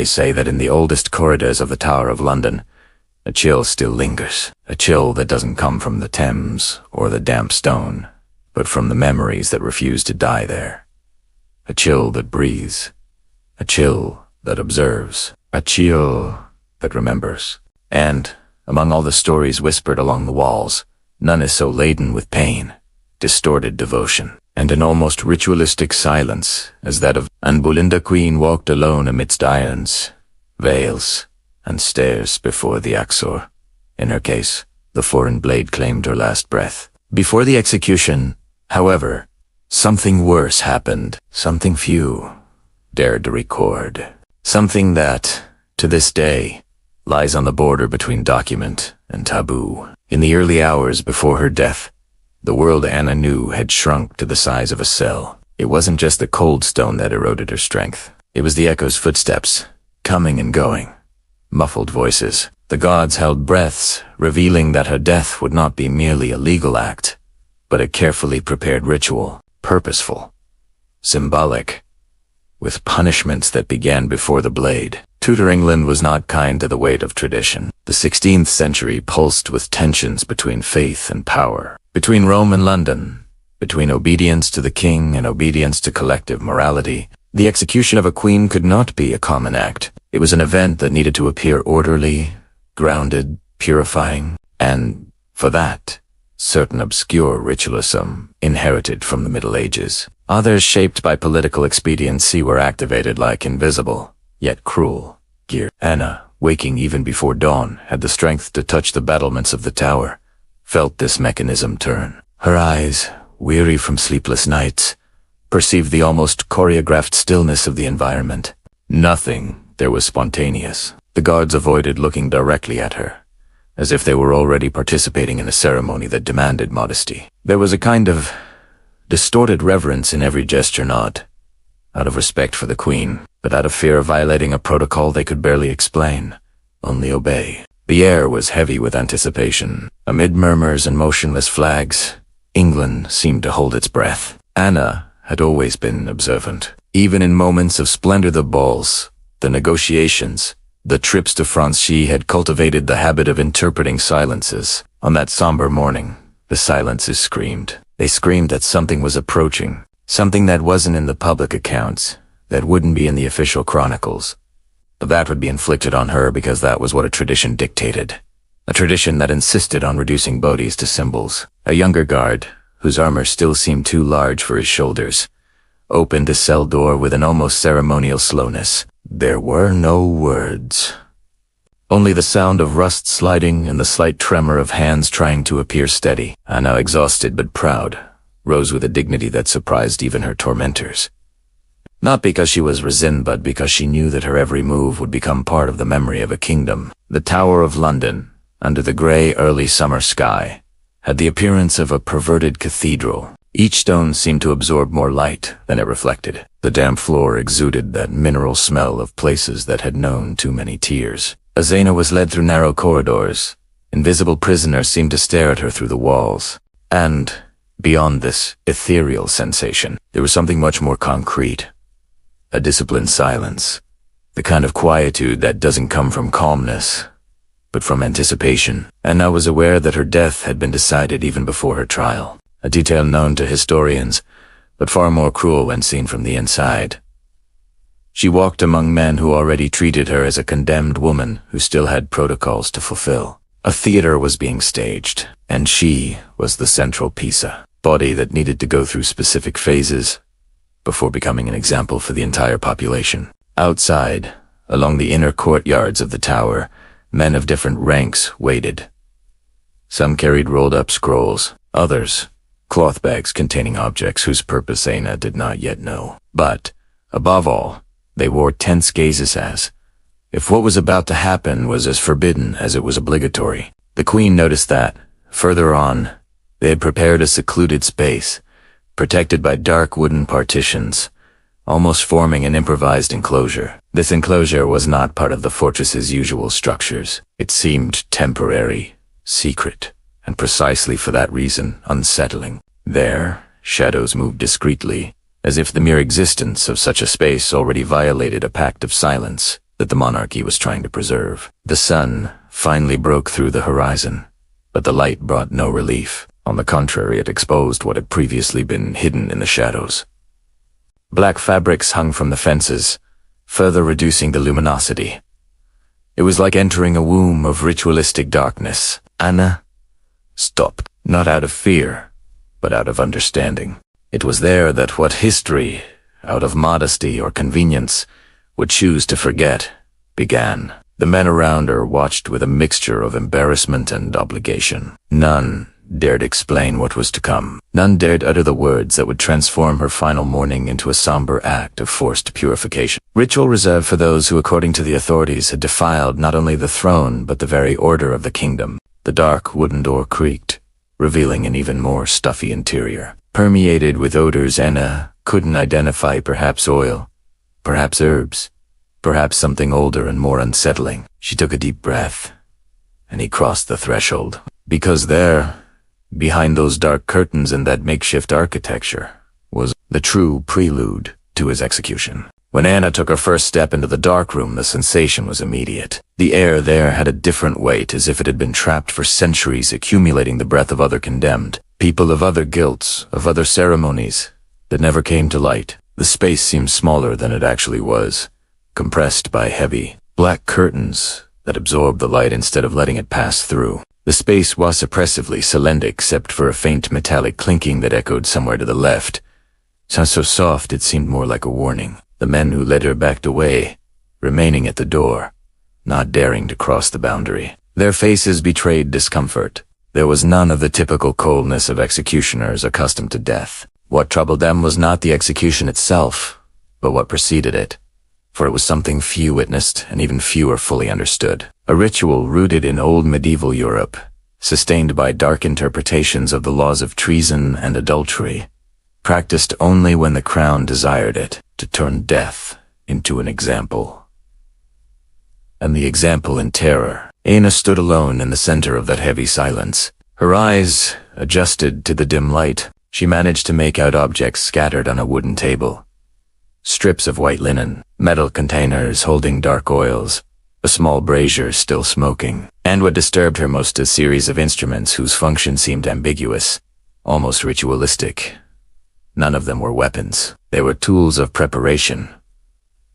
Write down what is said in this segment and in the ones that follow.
They say that in the oldest corridors of the Tower of London, a chill still lingers. A chill that doesn't come from the Thames or the damp stone, but from the memories that refuse to die there. A chill that breathes. A chill that observes. A chill that remembers. And, among all the stories whispered along the walls, none is so laden with pain, distorted devotion, and an almost ritualistic silence as that of Anne BoleynThe Queen walked alone amidst irons, veils, and stairs before the Axor. In her case, the foreign blade claimed her last breath. Before the execution, however, something worse happened, something few dared to record, something that, to this day, lies on the border between document and taboo. In the early hours before her death, the world Anna knew had shrunk to the size of a cell. It wasn't just the cold stone that eroded her strength. It was the echo's footsteps, coming and going. Muffled voices. The gods held breaths, revealing that her death would not be merely a legal act, but a carefully prepared ritual, purposeful, symbolic, with punishments that began before the blade. Tudor England was not kind to the weight of tradition. The 16th century pulsed with tensions between faith and power, between Rome and London, between obedience to the king and obedience to collective morality. The execution of a queen could not be a common act. It was an event that needed to appear orderly, grounded, purifying, and, for that, certain obscure ritualism inherited from the Middle Ages. Others shaped by political expediency were activated like invisible, yet cruel, gear. Anna, waking even before dawn, had the strength to touch the battlements of the tower, felt this mechanism turn. Her eyes, weary from sleepless nights, perceived the almost choreographed stillness of the environment. Nothing there was spontaneous. The guards avoided looking directly at her, as if they were already participating in a ceremony that demanded modesty. There was a kind of distorted reverence in every gesture nod, out of respect for the queen, but out of fear of violating a protocol they could barely explain, only obey. The air was heavy with anticipation. Amid murmurs and motionless flags, England seemed to hold its breath. Anna had always been observant. Even in moments of splendor, the balls, the negotiations, the trips to France, she had cultivated the habit of interpreting silences. On that somber morning, the silences screamed. They screamed that something was approaching, something that wasn't in the public accounts, that wouldn't be in the official chronicles. But that would be inflicted on her because that was what a tradition dictated. A tradition that insisted on reducing bodies to symbols. A younger guard, whose armor still seemed too large for his shoulders, opened a cell door with an almost ceremonial slowness. There were no words. Only the sound of rust sliding and the slight tremor of hands trying to appear steady. Anna, exhausted but proud, rose with a dignity that surprised even her tormentors. Not because she was resigned, but because she knew that her every move would become part of the memory of a kingdom. The Tower of London, under the grey early summer sky, had the appearance of a perverted cathedral. Each stone seemed to absorb more light than it reflected. The damp floor exuded that mineral smell of places that had known too many tears. As Anna was led through narrow corridors, invisible prisoners seemed to stare at her through the walls. And, beyond this ethereal sensation, there was something much more concrete. A disciplined silence. The kind of quietude that doesn't come from calmness, but from anticipation. Anna was aware that her death had been decided even before her trial. A detail known to historians, but far more cruel when seen from the inside. She walked among men who already treated her as a condemned woman who still had protocols to fulfill. A theater was being staged, and she was the central piece, a body that needed to go through specific phases before becoming an example for the entire population. Outside, along the inner courtyards of the tower, men of different ranks waited. Some carried rolled-up scrolls, others cloth bags containing objects whose purpose Anna did not yet know. But, above all, they wore tense gazes as if what was about to happen was as forbidden as it was obligatory. The queen noticed that, further on, they had prepared a secluded space, protected by dark wooden partitions, almost forming an improvised enclosure. This enclosure was not part of the fortress's usual structures. It seemed temporary, secret, and precisely for that reason, unsettling. There, shadows moved discreetly, as if the mere existence of such a space already violated a pact of silence. that the monarchy was trying to preserve. The sun finally broke through the horizon, but the light brought no relief. On the contrary, it exposed what had previously been hidden in the shadows. Black fabrics hung from the fences, further reducing the luminosity. It was like entering a womb of ritualistic darkness. Anna stopped, not out of fear, but out of understanding. It was there that what history, out of modesty or convenience, would choose to forget, began. The men around her watched with a mixture of embarrassment and obligation. None dared explain what was to come. None dared utter the words that would transform her final mourning into a somber act of forced purification. Ritual reserved for those who, according to the authorities, had defiled not only the throne but the very order of the kingdom. The dark wooden door creaked, revealing an even more stuffy interior. Permeated with odors Anna couldn't identify, perhaps oil, perhaps herbs, perhaps something older and more unsettling. She took a deep breath, and he crossed the threshold. Because there, behind those dark curtains and that makeshift architecture, was the true prelude to his execution. When Anna took her first step into the dark room, the sensation was immediate. The air there had a different weight, as if it had been trapped for centuries, accumulating the breath of other condemned, people of other guilts, of other ceremonies, that never came to light. The space seemed smaller than it actually was, compressed by heavy, black curtains that absorbed the light instead of letting it pass through. The space was oppressively silent except for a faint metallic clinking that echoed somewhere to the left. Sound so soft it seemed more like a warning. The men who led her backed away, remaining at the door, not daring to cross the boundary. Their faces betrayed discomfort. There was none of the typical coldness of executioners accustomed to death. What troubled them was not the execution itself, but what preceded it, for it was something few witnessed and even fewer fully understood. A ritual rooted in old medieval Europe, sustained by dark interpretations of the laws of treason and adultery, practiced only when the crown desired it, to turn death into an example. And the example in terror. Anna stood alone in the center of that heavy silence. Her eyes adjusted to the dim light. She managed to make out objects scattered on a wooden table. Strips of white linen, metal containers holding dark oils, a small brazier still smoking. And what disturbed her most, a series of instruments whose function seemed ambiguous, almost ritualistic. None of them were weapons. They were tools of preparation,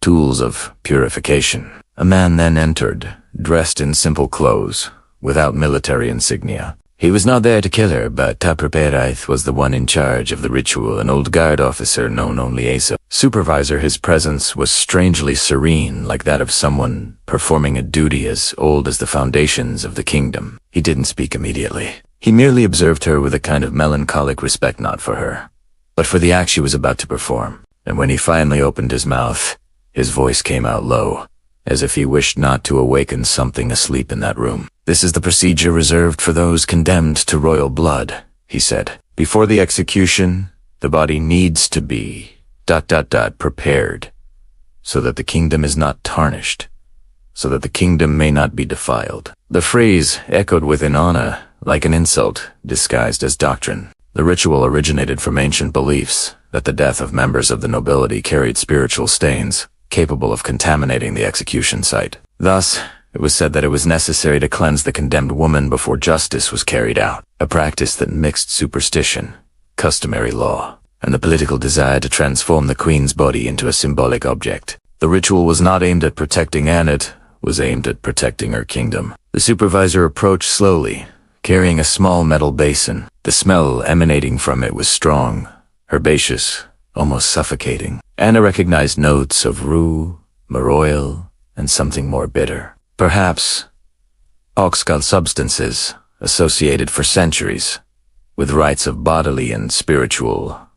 tools of purification. A man then entered, dressed in simple clothes, without military insignia. He was not there to kill her, but Purposeful was the one in charge of the ritual, an old guard officer known only as a supervisor. His presence was strangely serene, like that of someone performing a duty as old as the foundations of the kingdom. He didn't speak immediately. He merely observed her with a kind of melancholic respect, not for her, but for the act she was about to perform. And when he finally opened his mouth, his voice came out low, as if he wished not to awaken something asleep in that room. "This is the procedure reserved for those condemned to royal blood," he said. "Before the execution, the body needs to be ... prepared, so that the kingdom is not tarnished, so that the kingdom may not be defiled." The phrase echoed within Anna like an insult disguised as doctrine. The ritual originated from ancient beliefs that the death of members of the nobility carried spiritual stains, capable of contaminating the execution site. Thus, it was said that it was necessary to cleanse the condemned woman before justice was carried out, a practice that mixed superstition, customary law, and the political desire to transform the queen's body into a symbolic object. The ritual was not aimed at protecting Anne, it was aimed at protecting her kingdom. The supervisor approached slowly, carrying a small metal basin. The smell emanating from it was strong, herbaceous, almost suffocating. Anna recognized notes of rue, maroilles, and something more bitter. Perhaps oxcal substances associated for centuries with rites of bodily and spiritual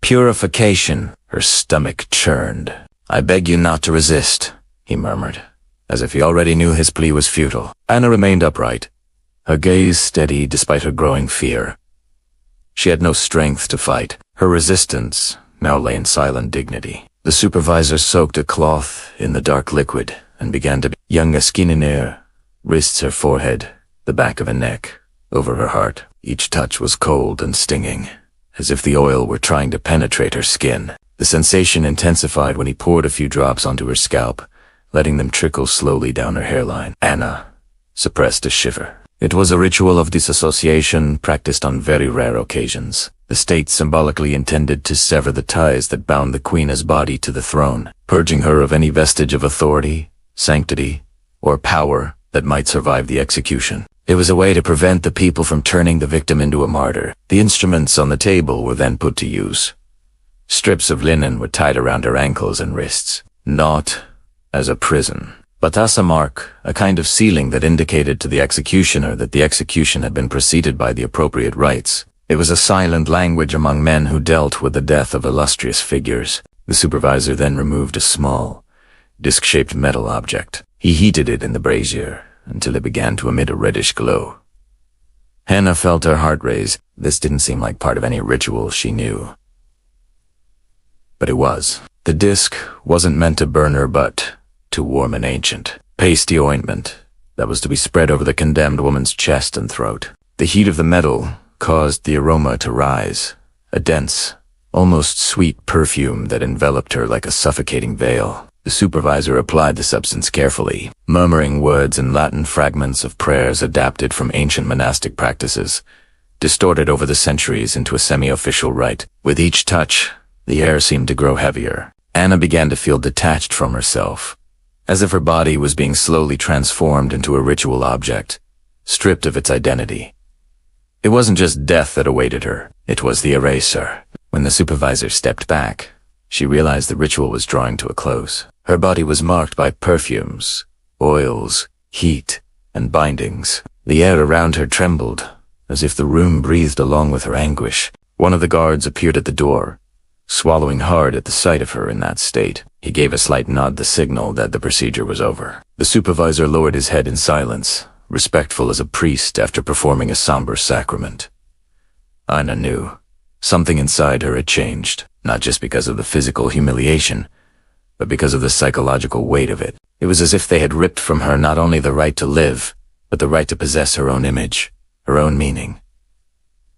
purification. Her stomach churned. "I beg you not to resist," he murmured, as if he already knew his plea was futile. Anna remained upright, her gaze steady despite her growing fear. She had no strength to fight. Her resistance now lay in silent dignity. The supervisor soaked a cloth in the dark liquid and began to young a skin in air, wrists, her forehead, the back of her neck, over her heart. Each touch was cold and stinging, as if the oil were trying to penetrate her skin. The sensation intensified when he poured a few drops onto her scalp, letting them trickle slowly down her hairline. Anna suppressed a shiver. It was a ritual of disassociation practiced on very rare occasions. The state symbolically intended to sever the ties that bound the queen's body to the throne, purging her of any vestige of authority, sanctity, or power that might survive the execution. It was a way to prevent the people from turning the victim into a martyr. The instruments on the table were then put to use. Strips of linen were tied around her ankles and wrists, not as a prison, but as a mark, a kind of sealing that indicated to the executioner that the execution had been preceded by the appropriate rites. It was a silent language among men who dealt with the death of illustrious figures. The supervisor then removed a small, disc-shaped metal object. He heated it in the brazier until it began to emit a reddish glow. Hannah felt her heart race. This didn't seem like part of any ritual she knew. But it was. The disc wasn't meant to burn her, but to warm an ancient, pasty ointment that was to be spread over the condemned woman's chest and throat. The heat of the metal caused the aroma to rise, a dense, almost sweet perfume that enveloped her like a suffocating veil. The supervisor applied the substance carefully, murmuring words in Latin fragments of prayers adapted from ancient monastic practices, distorted over the centuries into a semi-official rite. With each touch, the air seemed to grow heavier. Anna began to feel detached from herself, as if her body was being slowly transformed into a ritual object, stripped of its identity. It wasn't just death that awaited her, it was the eraser. When the supervisor stepped back, she realized the ritual was drawing to a close. Her body was marked by perfumes, oils, heat, and bindings. The air around her trembled, as if the room breathed along with her anguish. One of the guards appeared at the door, swallowing hard at the sight of her in that state. He gave a slight nod, the signal that the procedure was over. The supervisor lowered his head in silence, respectful as a priest after performing a somber sacrament. Anna knew. Something inside her had changed, not just because of the physical humiliation, but because of the psychological weight of it. It was as if they had ripped from her not only the right to live, but the right to possess her own image, her own meaning.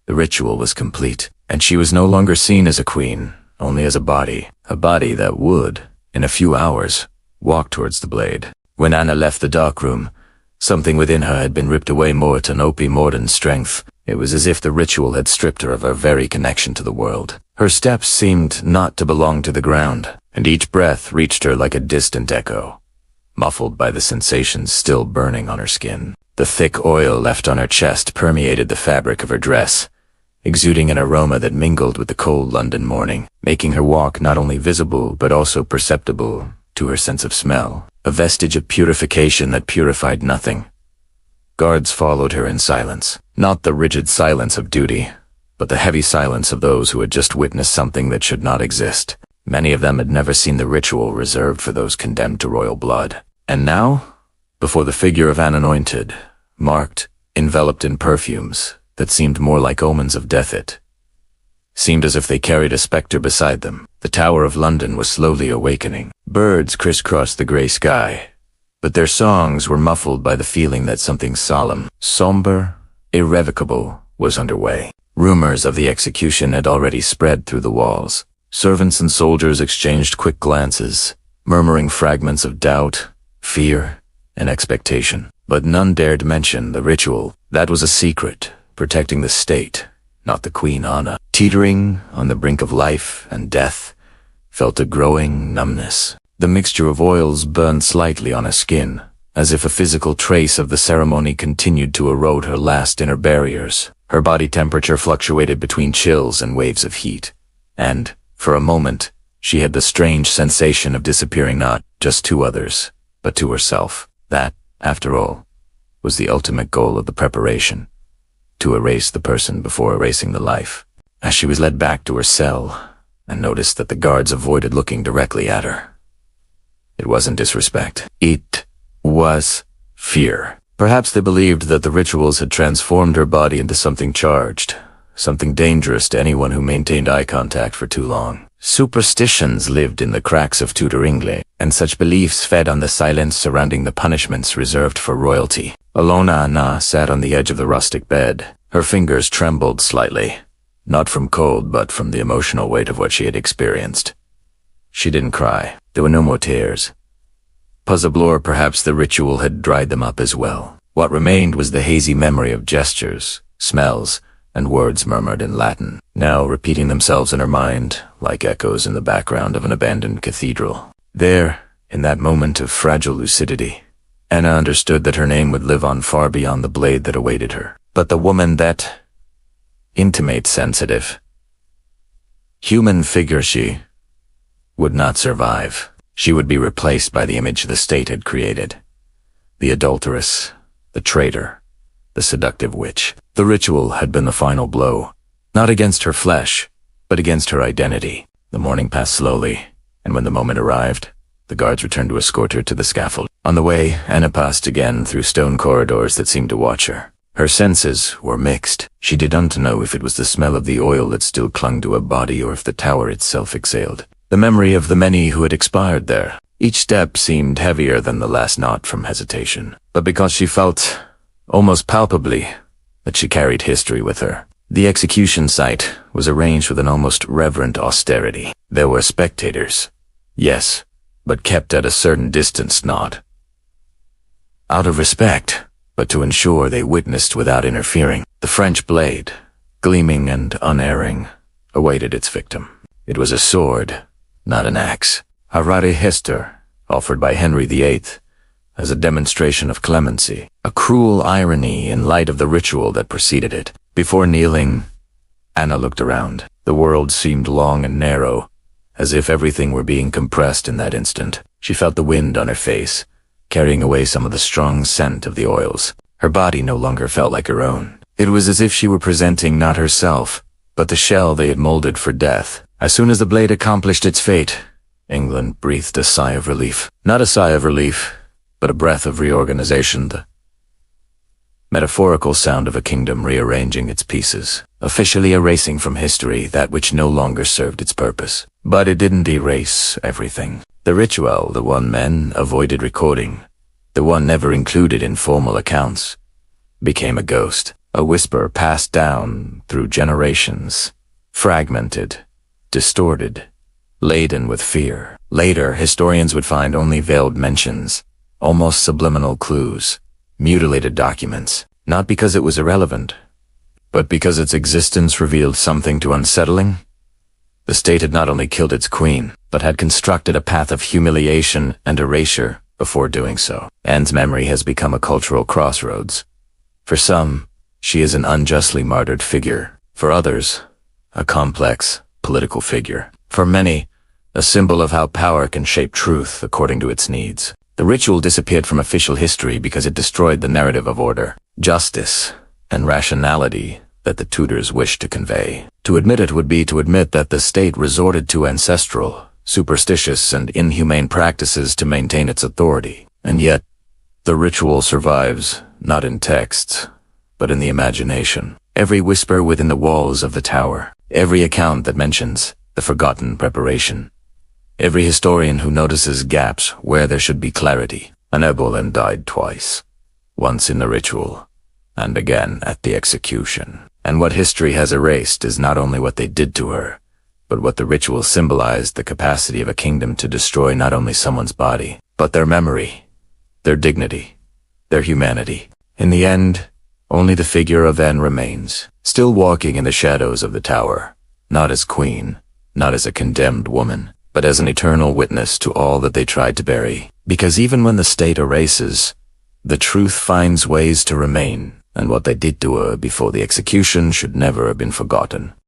The ritual was complete, and she was no longer seen as a queen, only as a body that would, in a few hours, walk towards the blade. When Anna left the darkroom, something within her had been ripped away more to opie modern strength. It was as if the ritual had stripped her of her very connection to the world. Her steps seemed not to belong to the ground, and each breath reached her like a distant echo, muffled by the sensations still burning on her skin. The thick oil left on her chest permeated the fabric of her dress, exuding an aroma that mingled with the cold London morning, making her walk not only visible but also perceptible to her sense of smell, a vestige of purification that purified nothing. Guards followed her in silence, not the rigid silence of duty, but the heavy silence of those who had just witnessed something that should not exist. Many of them had never seen the ritual reserved for those condemned to royal blood. And now, before the figure of Anne anointed, marked, enveloped in perfumes that seemed more like omens of death, it seemed as if they carried a specter beside them. The Tower of London was slowly awakening. Birds crisscrossed the gray sky, but their songs were muffled by the feeling that something solemn, somber, irrevocable was underway. Rumors of the execution had already spread through the walls. Servants and soldiers exchanged quick glances, murmuring fragments of doubt, fear, and expectation. But none dared mention the ritual. That was a secret, protecting the state, not the Queen Anna. Teetering on the brink of life and death, felt a growing numbness. The mixture of oils burned slightly on her skin, as if a physical trace of the ceremony continued to erode her last inner barriers. Her body temperature fluctuated between chills and waves of heat, and, for a moment, she had the strange sensation of disappearing not just to others, but to herself. That, after all, was the ultimate goal of the preparation, to erase the person before erasing the life. As she was led back to her cell, and noticed that the guards avoided looking directly at her, it wasn't disrespect. It was fear. Perhaps they believed that the rituals had transformed her body into something charged, something dangerous to anyone who maintained eye contact for too long. Superstitions lived in the cracks of Tudor England, and such beliefs fed on the silence surrounding the punishments reserved for royalty. Alone Anna sat on the edge of the rustic bed. Her fingers trembled slightly, not from cold, but from the emotional weight of what she had experienced. She didn't cry. There were no more tears. Possibly, or perhaps the ritual had dried them up as well. What remained was the hazy memory of gestures, smells, and words murmured in Latin, now repeating themselves in her mind like echoes in the background of an abandoned cathedral. There, in that moment of fragile lucidity, Anna understood that her name would live on far beyond the blade that awaited her. But the woman, that intimate, sensitive, human figure, she would not survive. She would be replaced by the image the state had created. The adulteress, the traitor, the seductive witch. The ritual had been the final blow, not against her flesh, but against her identity. The morning passed slowly, and when the moment arrived, the guards returned to escort her to the scaffold. On the way, Anna passed again through stone corridors that seemed to watch her. Her senses were mixed. She did not know if it was the smell of the oil that still clung to her body or if the tower itself exhaled. The memory of the many who had expired there. Each step seemed heavier than the last, not from hesitation, but because she felt, almost palpably, that she carried history with her. The execution site was arranged with an almost reverent austerity. There were spectators, yes, but kept at a certain distance, not out of respect, but to ensure they witnessed without interfering. The French blade, gleaming and unerring, awaited its victim. It was a sword, not an axe. A rare hester, offered by Henry VIII, as a demonstration of clemency, a cruel irony in light of the ritual that preceded it. Before kneeling, Anna looked around. The world seemed long and narrow, as if everything were being compressed in that instant. She felt the wind on her face, carrying away some of the strong scent of the oils. Her body no longer felt like her own. It was as if she were presenting not herself, but the shell they had molded for death. As soon as the blade accomplished its fate, England breathed a sigh of relief. Not a sigh of relief, but a breath of reorganization, the metaphorical sound of a kingdom rearranging its pieces, officially erasing from history that which no longer served its purpose. But it didn't erase everything. The ritual, the one men avoided recording, the one never included in formal accounts, became a ghost, a whisper passed down through generations, fragmented, distorted, laden with fear. Later, historians would find only veiled mentions, almost subliminal clues, mutilated documents, not because it was irrelevant, but because its existence revealed something too unsettling. The state had not only killed its queen, but had constructed a path of humiliation and erasure before doing so. Anne's memory has become a cultural crossroads. For some, she is an unjustly martyred figure. For others, a complex, political figure. For many, a symbol of how power can shape truth according to its needs. The ritual disappeared from official history because it destroyed the narrative of order, justice, and rationality that the Tudors wished to convey. To admit it would be to admit that the state resorted to ancestral, superstitious, and inhumane practices to maintain its authority. And yet, the ritual survives, not in texts, but in the imagination. Every whisper within the walls of the tower, every account that mentions the forgotten preparation, every historian who notices gaps where there should be clarity. Anne Boleyn died twice, once in the ritual, and again at the execution. And what history has erased is not only what they did to her, but what the ritual symbolized: the capacity of a kingdom to destroy not only someone's body, but their memory, their dignity, their humanity. In the end, only the figure of Anne remains, still walking in the shadows of the tower, not as queen, not as a condemned woman, but as an eternal witness to all that they tried to bury. Because even when the state erases, the truth finds ways to remain, and what they did to her before the execution should never have been forgotten.